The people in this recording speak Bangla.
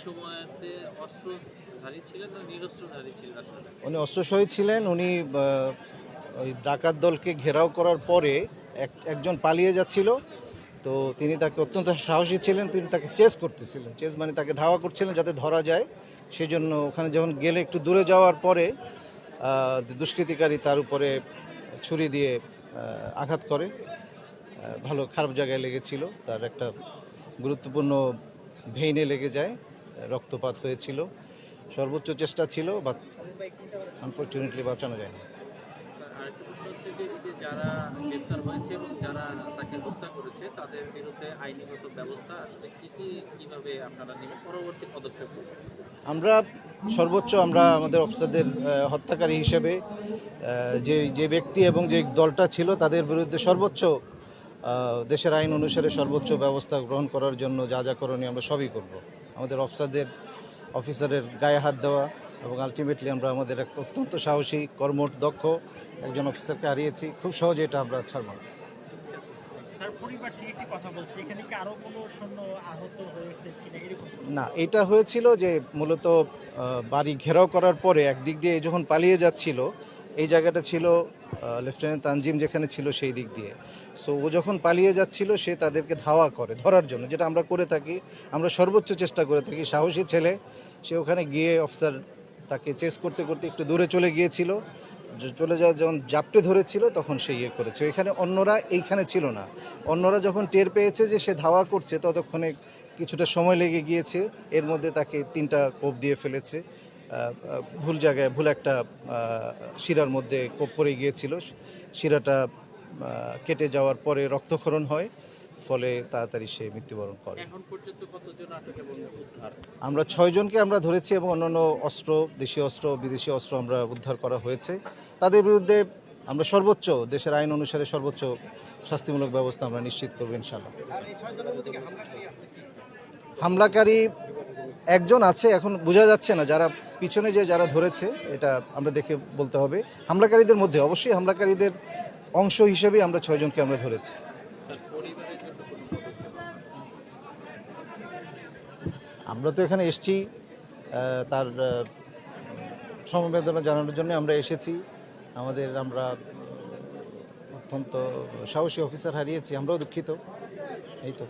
সময়তে অস্ত্রধারী ছিলেন না নিরস্ত্রধারী ছিলেন আসলে? উনি অস্ত্রসহী ছিলেন। উনি ওই ডাকাত দলকে ঘেরাও করার পরে একজন পালিয়ে যাচ্ছিল। তো তিনি তাকে অত্যন্ত সাহসী ছিলেন, তিনি তাকে চেস করতেছিলেন। চেস মানে তাকে ধাওয়া করছিলেন যাতে ধরা যায়। সেই জন্য ওখানে যখন গেলে একটু দূরে যাওয়ার পরে দুষ্কৃতিকারী তার উপরে ছুরি দিয়ে আঘাত করে। ভালো খারাপ জায়গায় লেগেছিল, তার একটা গুরুত্বপূর্ণ ভেইনে লেগে যায়, রক্তপাত হয়েছিল। সর্বোচ্চ চেষ্টা ছিল, বাট আনফর্চুনেটলি বাঁচানো যায়নি। স্যার, আরেকটা প্রশ্ন হচ্ছে যে এই যে যারা গ্রেপ্তার হয়েছে এবং যারা তাকে হত্যা করেছে তাদের বিরুদ্ধে আইনিগত ব্যবস্থা আসলে কিভাবে আপনারা নেবেন, পরবর্তী পদক্ষেপ? আমরা আমরা আমাদের অফিসারদের হত্যাকারী হিসেবে যে যে ব্যক্তি এবং যে দলটা ছিল তাদের বিরুদ্ধে সর্বোচ্চ দেশের আইন অনুসারে সর্বোচ্চ ব্যবস্থা গ্রহণ করার জন্য যা যা করণীয় আমরা সবই করব। আমাদের অফিসারের গায়ে হাত দেওয়া এবং আলটিমেটলি আমরা আমাদের একটা অত্যন্ত সাহসী কর্মঠ দক্ষ একজন অফিসারকে হারিয়েছি। খুব সহজে এটা আমরা ছাড়ব না। স্যার, পরিবার থেকে একটি কথা বলছি, এখানে কি আরো কোনো সৈন্য আহত হয়েছে কিনা এরকম? না, এটা হয়েছিল যে মূলত বাড়ি ঘেরাও করার পরে একদিক দিয়ে যখন পালিয়ে যাচ্ছিল, এই জায়গাটা ছিল লেফটেন্যান্ট তানজিম যেখানে ছিল সেই দিক দিয়ে। সো ও যখন পালিয়ে যাচ্ছিল সে তাদেরকে ধাওয়া করে ধরার জন্য, যেটা আমরা করে থাকি। আমরা সর্বোচ্চ চেষ্টা করে থাকি। সাহসী ছেলে, সে ওখানে গিয়ে অফিসার তাকে চেস করতে করতে একটু দূরে চলে গিয়েছিল। চলে যাওয়া যখন জাপটে ধরেছিল তখন সে ইয়ে করেছে। এখানে অন্যরা এইখানে ছিল না। অন্যরা যখন টের পেয়েছে যে সে ধাওয়া করছে ততক্ষণে কিছুটা সময় লেগে গিয়েছে। এর মধ্যে তাকে 3টা কোপ দিয়ে ফেলেছে। ভুল জায়গায় ভুল একটা শিরার মধ্যে কোপ পড়ে গিয়েছিল। শিরাটা কেটে যাওয়ার পরে রক্তক্ষরণ হয়, ফলে তাড়াতাড়ি সে মৃত্যুবরণ করে। এখন পর্যন্ত কতজন আটক এবং উদ্ধার? আমরা 6 জনকে আমরা ধরেছি এবং অন্যান্য অস্ত্র, দেশীয় অস্ত্র, বিদেশি অস্ত্র আমরা উদ্ধার করা হয়েছে। তাদের বিরুদ্ধে আমরা সর্বোচ্চ দেশের আইন অনুসারে সর্বোচ্চ শাস্তিমূলক ব্যবস্থা আমরা নিশ্চিত করব ইনশাআল্লাহ। হামলাকারী একজন আছে, এখন বোঝা যাচ্ছে না। যারা পিছনে যারা ধরেছে এটা আমরা দেখে বলতে হবে। হামলাকারীদের মধ্যে অবশ্যই হামলাকারীদের অংশ হিসেবে আমরা 6 জনকে আমরা ধরেছি। স্যার, পরিবারের জন্য কোনো পদক্ষেপ? আমরা তো এখানে এসেছি তার সমবেদনা জানানোর জন্য আমরা এসেছি। আমরা অত্যন্ত সাহসী অফিসার হারিয়েছি, আমরাও দুঃখিত। এই তো।